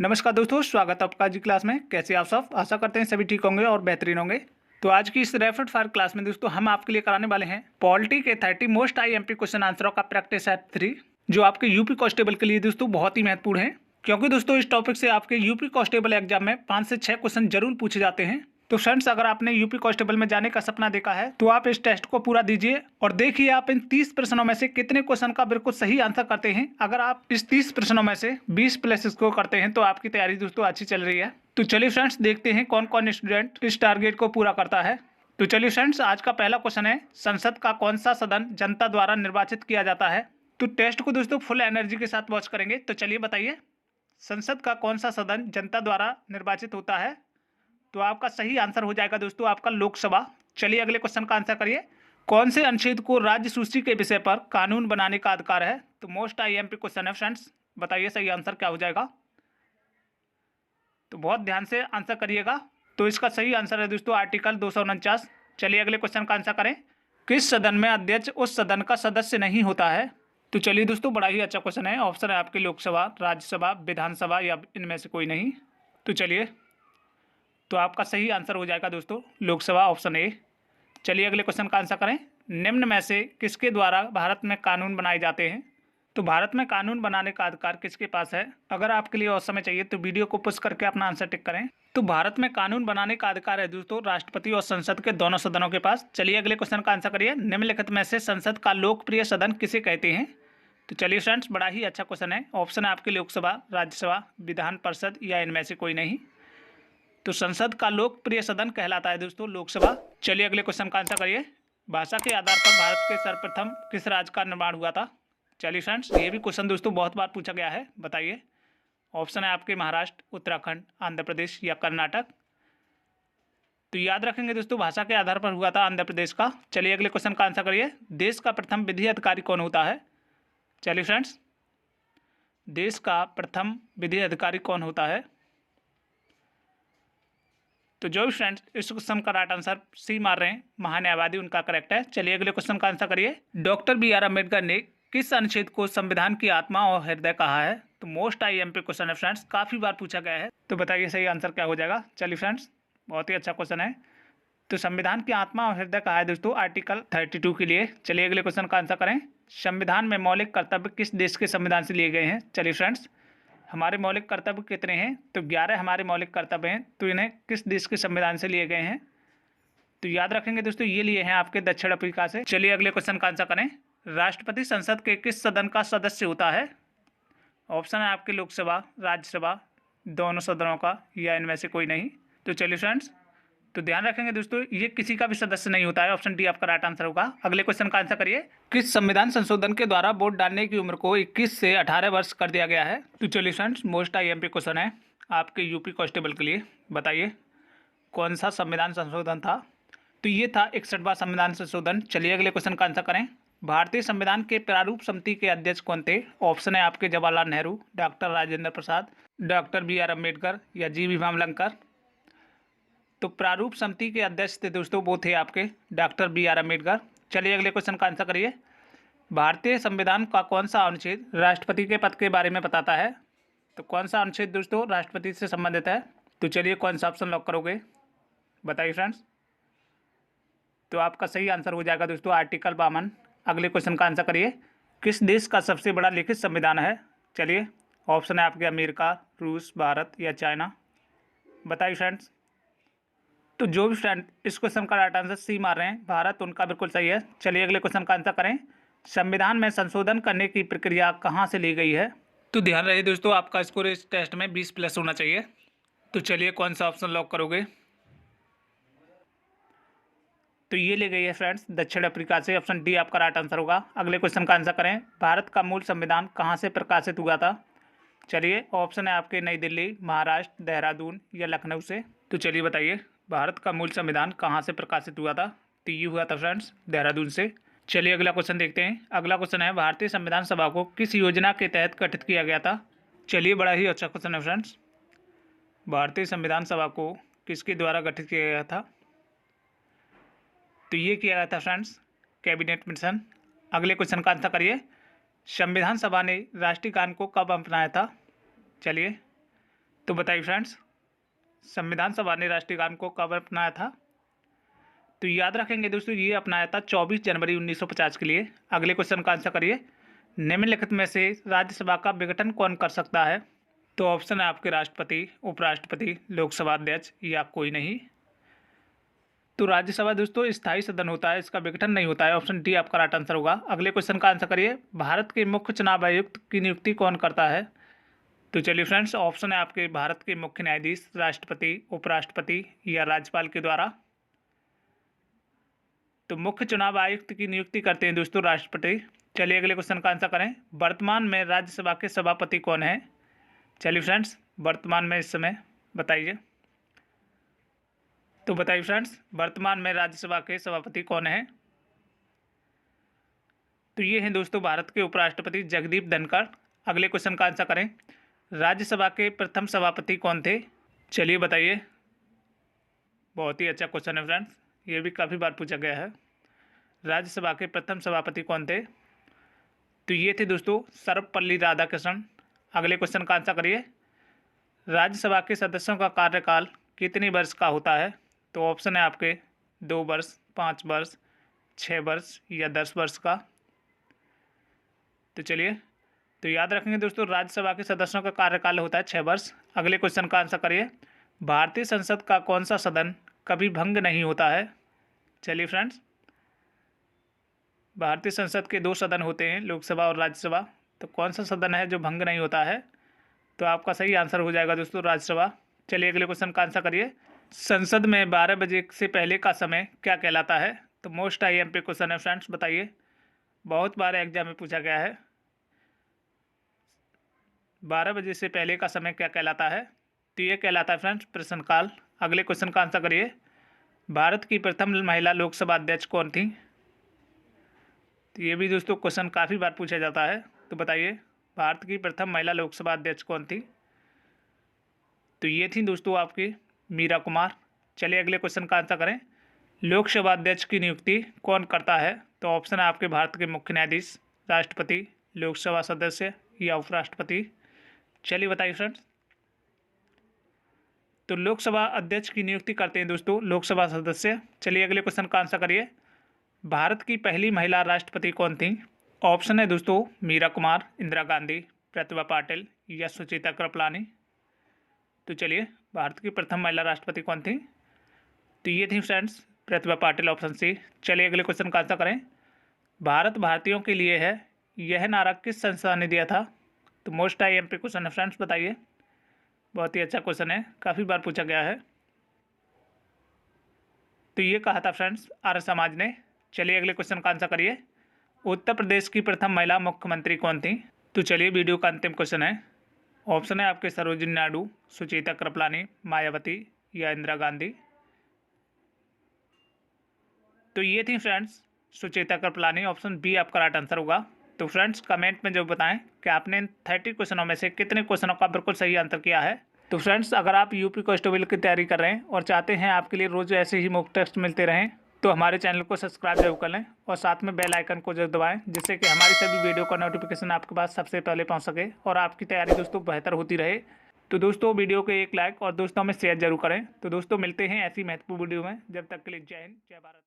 नमस्कार दोस्तों, स्वागत है आपका आज की क्लास में। कैसे आप सब? आशा करते हैं सभी ठीक होंगे और बेहतरीन होंगे। तो आज की इस रैपिड फायर क्लास में दोस्तों हम आपके लिए कराने वाले हैं पॉलिटी के 30 मोस्ट आईएमपी क्वेश्चन आंसरों का प्रैक्टिस सेट 3, जो आपके यूपी कांस्टेबल के लिए दोस्तों बहुत ही महत्वपूर्ण है, क्योंकि दोस्तों इस टॉपिक से आपके यूपी कांस्टेबल एग्जाम में 5 से 6 क्वेश्चन जरूर पूछे जाते हैं। तो फ्रेंड्स, अगर आपने यूपी कांस्टेबल में जाने का सपना देखा है तो आप इस टेस्ट को पूरा दीजिए और देखिए आप इन 30 प्रश्नों में से कितने क्वेश्चन का बिल्कुल सही आंसर करते हैं। अगर आप इस 30 प्रश्नों में से 20 प्लस स्कोर करते हैं तो आपकी तैयारी दोस्तों अच्छी चल रही है। तो चलिए फ्रेंड्स, देखते हैं कौन कौन स्टूडेंट इस टारगेट को पूरा करता है। तो चलिए फ्रेंड्स, आज का पहला क्वेश्चन है, संसद का कौन सा सदन जनता द्वारा निर्वाचित किया जाता है? तो टेस्ट को दोस्तों फुल एनर्जी के साथ वॉच करेंगे। तो चलिए बताइए, संसद का कौन सा सदन जनता द्वारा निर्वाचित होता है? तो आपका सही आंसर हो जाएगा दोस्तों आपका लोकसभा। चलिए अगले क्वेश्चन का आंसर करिए। कौन से अनुच्छेद को राज्य सूची के विषय पर कानून बनाने का अधिकार है? तो मोस्ट आईएमपी क्वेश्चन है फ्रेंड्स, बताइए सही आंसर क्या हो जाएगा। तो बहुत ध्यान से आंसर करिएगा। तो इसका सही आंसर है दोस्तों आर्टिकल 249। चलिए अगले क्वेश्चन का आंसर करें। किस सदन में अध्यक्ष उस सदन का सदस्य नहीं होता है? तो चलिए दोस्तों, बड़ा ही अच्छा क्वेश्चन है। ऑप्शन है आपके लोकसभा, राज्यसभा, विधानसभा या इनमें से कोई नहीं। तो चलिए, तो आपका सही आंसर हो जाएगा दोस्तों लोकसभा, ऑप्शन ए। चलिए अगले क्वेश्चन का आंसर करें। निम्न में से किसके द्वारा भारत में कानून बनाए जाते हैं? तो भारत में कानून बनाने का अधिकार किसके पास है? अगर आपके लिए और समय चाहिए तो वीडियो को पुश करके अपना आंसर टिक करें। तो भारत में कानून बनाने का अधिकार है दोस्तों राष्ट्रपति और संसद के दोनों सदनों के पास। चलिए अगले क्वेश्चन का आंसर करिए। निम्नलिखित में से संसद का लोकप्रिय सदन किसे कहते हैं? तो चलिए फ्रेंड्स, बड़ा ही अच्छा क्वेश्चन है। ऑप्शन है आपके लोकसभा, राज्यसभा, विधान परिषद या इनमें से कोई नहीं। तो संसद का लोकप्रिय सदन कहलाता है दोस्तों लोकसभा। चलिए अगले क्वेश्चन का आंसर करिए। भाषा के आधार पर भारत के सर्वप्रथम किस राज्य का निर्माण हुआ था? चलिए फ्रेंड्स, ये भी क्वेश्चन दोस्तों बहुत बार पूछा गया है, बताइए। ऑप्शन है आपके महाराष्ट्र, उत्तराखंड, आंध्र प्रदेश या कर्नाटक। तो याद रखेंगे दोस्तों, भाषा के आधार पर हुआ था आंध्र प्रदेश का। चलिए अगले क्वेश्चन का आंसर करिए। देश का प्रथम विधि अधिकारी कौन होता है? चलिए फ्रेंड्स, देश का प्रथम विधि अधिकारी कौन होता है? तो जो भी फ्रेंड्स इस क्वेश्चन का राइट आंसर सी मार रहे हैं, महान्यायवादी उनका करेक्ट है। चलिए अगले क्वेश्चन का आंसर करिए। डॉक्टर BR अम्बेडकर ने किस अनुच्छेद को संविधान की आत्मा और हृदय कहा है? तो मोस्ट आईएमपी क्वेश्चन है फ्रेंड्स, काफ़ी बार पूछा गया है। तो बताइए सही आंसर क्या हो जाएगा। चलिए फ्रेंड्स, बहुत ही अच्छा क्वेश्चन है। तो संविधान की आत्मा और हृदय कहा है दोस्तों आर्टिकल 32 के लिए। चलिए अगले क्वेश्चन का आंसर करें। संविधान में मौलिक कर्तव्य किस देश के संविधान से लिए गए हैं? चलिए फ्रेंड्स, हमारे मौलिक कर्तव्य कितने हैं? तो 11 हमारे मौलिक कर्तव्य हैं। तो इन्हें किस देश के संविधान से लिए गए हैं? तो याद रखेंगे दोस्तों, ये लिए हैं आपके दक्षिण अफ्रीका से। चलिए अगले क्वेश्चन का आंसर करें। राष्ट्रपति संसद के किस सदन का सदस्य होता है? ऑप्शन है आपके लोकसभा, राज्यसभा, दोनों सदनों का या इनमें से कोई नहीं। तो चलिए फ्रेंड्स, तो ध्यान रखेंगे दोस्तों, ये किसी का भी सदस्य नहीं होता है। ऑप्शन डी आपका राइट आंसर होगा। अगले क्वेश्चन का आंसर करिए। किस संविधान संशोधन के द्वारा वोट डालने की उम्र को 21 से 18 वर्ष कर दिया गया है? तो चलिए फ्रेंड्स, मोस्ट आईएमपी क्वेश्चन है आपके यूपी कांस्टेबल के लिए, बताइए कौन सा संविधान संशोधन था? तो ये था 61वां संविधान संशोधन। चलिए अगले क्वेश्चन का आंसर करें। भारतीय संविधान के प्रारूप समिति के अध्यक्ष कौन थे? ऑप्शन है आपके Jawaharlal Nehru, doctor Rajendra Prasad, doctor BR Ambedkar या GV भामलंकर। तो प्रारूप समिति के अध्यक्ष थे दोस्तों, वो थे आपके डॉक्टर BR अम्बेडकर। चलिए अगले क्वेश्चन का आंसर करिए। भारतीय संविधान का कौन सा अनुच्छेद राष्ट्रपति के पद के बारे में बताता है? तो कौन सा अनुच्छेद दोस्तों राष्ट्रपति से संबंधित है? तो चलिए कौन सा ऑप्शन लॉक करोगे, बताइए फ्रेंड्स। तो आपका सही आंसर हो जाएगा दोस्तों आर्टिकल 52। अगले क्वेश्चन का आंसर करिए। किस देश का सबसे बड़ा लिखित संविधान है? चलिए, ऑप्शन है आपके अमेरिका, रूस, भारत या चाइना। बताइए फ्रेंड्स। तो जो भी फ्रेंड इस क्वेश्चन का राइट आंसर सी मार रहे हैं, भारत उनका बिल्कुल सही है। चलिए अगले क्वेश्चन का आंसर करें। संविधान में संशोधन करने की प्रक्रिया कहाँ से ली गई है? तो ध्यान रहे दोस्तों, आपका स्कोर इस टेस्ट में 20 प्लस होना चाहिए। तो चलिए कौन सा ऑप्शन लॉक करोगे? तो ये ले गई है फ्रेंड्स दक्षिण अफ्रीका से। ऑप्शन डी आपका राइट आंसर होगा। अगले क्वेश्चन का आंसर करें। भारत का मूल संविधान कहाँ से प्रकाशित हुआ था? चलिए, ऑप्शन है आपके नई दिल्ली, महाराष्ट्र, देहरादून या लखनऊ से। तो चलिए बताइए, भारत का मूल संविधान कहाँ से प्रकाशित हुआ था? तो ये हुआ था फ्रेंड्स देहरादून से। चलिए अगला क्वेश्चन देखते हैं। अगला क्वेश्चन है, भारतीय संविधान सभा को किस योजना के तहत गठित किया गया था? चलिए, बड़ा ही अच्छा क्वेश्चन है फ्रेंड्स। भारतीय संविधान सभा को किसके द्वारा गठित किया गया था? तो ये किया गया था फ्रेंड्स कैबिनेट मिशन। अगले क्वेश्चन का आंसर करिए। संविधान सभा ने राष्ट्रीय गान को कब अपनाया था? चलिए, तो बताइए फ्रेंड्स, संविधान सभा ने राष्ट्रीय गान को कब अपनाया था? तो याद रखेंगे दोस्तों, ये अपनाया था 24 जनवरी 1950 के लिए। अगले क्वेश्चन का आंसर करिए। निम्नलिखित में से राज्यसभा का विघटन कौन कर सकता है? तो ऑप्शन है आपके राष्ट्रपति, उपराष्ट्रपति, लोकसभा अध्यक्ष या कोई नहीं। तो राज्यसभा दोस्तों स्थायी सदन होता है, इसका विघटन नहीं होता है। ऑप्शन डी आपका राइट आंसर होगा। अगले क्वेश्चन का आंसर करिए। भारत के मुख्य चुनाव आयुक्त की नियुक्ति कौन करता है? तो चलिए फ्रेंड्स, ऑप्शन है आपके भारत के मुख्य न्यायाधीश, राष्ट्रपति, उपराष्ट्रपति या राज्यपाल के द्वारा। तो मुख्य चुनाव आयुक्त की नियुक्ति करते हैं दोस्तों राष्ट्रपति। चलिए अगले क्वेश्चन का आंसर करें। वर्तमान में राज्यसभा के सभापति कौन है? चलिए फ्रेंड्स, वर्तमान में इस समय बताइए। तो बताइए फ्रेंड्स, वर्तमान में राज्यसभा के सभापति कौन है? तो ये हैं दोस्तों भारत के उपराष्ट्रपति जगदीप धनखड़। अगले क्वेश्चन का आंसर करें। राज्यसभा के प्रथम सभापति कौन थे? चलिए बताइए। बहुत ही अच्छा क्वेश्चन है फ्रेंड्स, ये भी काफ़ी बार पूछा गया है। राज्यसभा के प्रथम सभापति कौन थे? तो ये थे दोस्तों सर्वपल्ली राधाकृष्णन। अगले क्वेश्चन का आंसर करिए। राज्यसभा के सदस्यों का कार्यकाल कितने वर्ष का होता है? तो ऑप्शन है आपके 2 वर्ष, 5 वर्ष, 6 वर्ष या 10 वर्ष का। तो चलिए, तो याद रखेंगे दोस्तों, राज्यसभा के सदस्यों का कार्यकाल होता है 6 वर्ष। अगले क्वेश्चन का आंसर करिए। भारतीय संसद का कौन सा सदन कभी भंग नहीं होता है? चलिए फ्रेंड्स, भारतीय संसद के 2 सदन होते हैं, लोकसभा और राज्यसभा। तो कौन सा सदन है जो भंग नहीं होता है? तो आपका सही आंसर हो जाएगा दोस्तों राज्यसभा। चलिए अगले क्वेश्चन का आंसर करिए। संसद में 12 बजे से पहले का समय क्या कहलाता है? तो मोस्ट IMP क्वेश्चन है फ्रेंड्स, बताइए। बहुत बार एग्जाम में पूछा गया है। 12 बजे से पहले का समय क्या कहलाता है? तो ये कहलाता है फ्रेंड्स प्रश्नकाल। अगले क्वेश्चन का आंसर करिए। भारत की प्रथम महिला लोकसभा अध्यक्ष कौन थी? तो ये भी दोस्तों क्वेश्चन काफ़ी बार पूछा जाता है। तो बताइए, भारत की प्रथम महिला लोकसभा अध्यक्ष कौन थी? तो ये थी दोस्तों आपकी मीरा कुमार। चलिए अगले क्वेश्चन का आंसर करें। लोकसभा अध्यक्ष की नियुक्ति कौन करता है? तो ऑप्शन है आपके भारत के मुख्य न्यायाधीश, राष्ट्रपति, लोकसभा सदस्य या उपराष्ट्रपति। चलिए बताइए फ्रेंड्स। तो लोकसभा अध्यक्ष की नियुक्ति करते हैं दोस्तों लोकसभा सदस्य। चलिए अगले क्वेश्चन का आंसर करिए। भारत की पहली महिला राष्ट्रपति कौन थी? ऑप्शन है दोस्तों मीरा कुमार, इंदिरा गांधी, प्रतिभा पाटिल या सुचेता कृपलानी। तो चलिए, भारत की प्रथम महिला राष्ट्रपति कौन थी? तो ये थी friends Pratibha Patil, option C. चलिए अगले क्वेश्चन का आंसर करें। भारत भारतीयों के लिए है, यह नारा किस संस्था ने दिया था? तो मोस्ट IMP क्वेश्चन है फ्रेंड्स, बताइए। बहुत ही अच्छा क्वेश्चन है, काफ़ी बार पूछा गया है। तो ये कहा था फ्रेंड्स आर्य समाज ने। चलिए अगले क्वेश्चन का आंसर करिए। उत्तर प्रदेश की प्रथम महिला मुख्यमंत्री कौन थी? तो चलिए वीडियो का अंतिम क्वेश्चन है। ऑप्शन है आपके सरोजिनी नायडू, सुचेता कृपलानी, मायावती या इंदिरा गांधी। तो ये थी friends Sucheta Kriplani. Option B आपका राइट आंसर होगा। तो फ्रेंड्स कमेंट में जो बताएं कि आपने 30 क्वेश्चनों में से कितने क्वेश्चनों का बिल्कुल सही आंसर किया है। तो फ्रेंड्स अगर आप यूपी कांस्टेबल की तैयारी कर रहे हैं और चाहते हैं आपके लिए रोज़ ऐसे ही मॉक टेस्ट मिलते रहें, तो हमारे चैनल को सब्सक्राइब जरूर कर लें और साथ में बेल आइकन को जरूर दबाएं, जिससे कि हमारी सभी वीडियो का नोटिफिकेशन आपके पास सबसे पहले पहुंच सके और आपकी तैयारी दोस्तों बेहतर होती रहे। तो दोस्तों वीडियो को एक लाइक और दोस्तों में शेयर जरूर करें। तो दोस्तों मिलते हैं ऐसी महत्वपूर्ण वीडियो में। जब तक के लिए जय हिंद, जय भारत।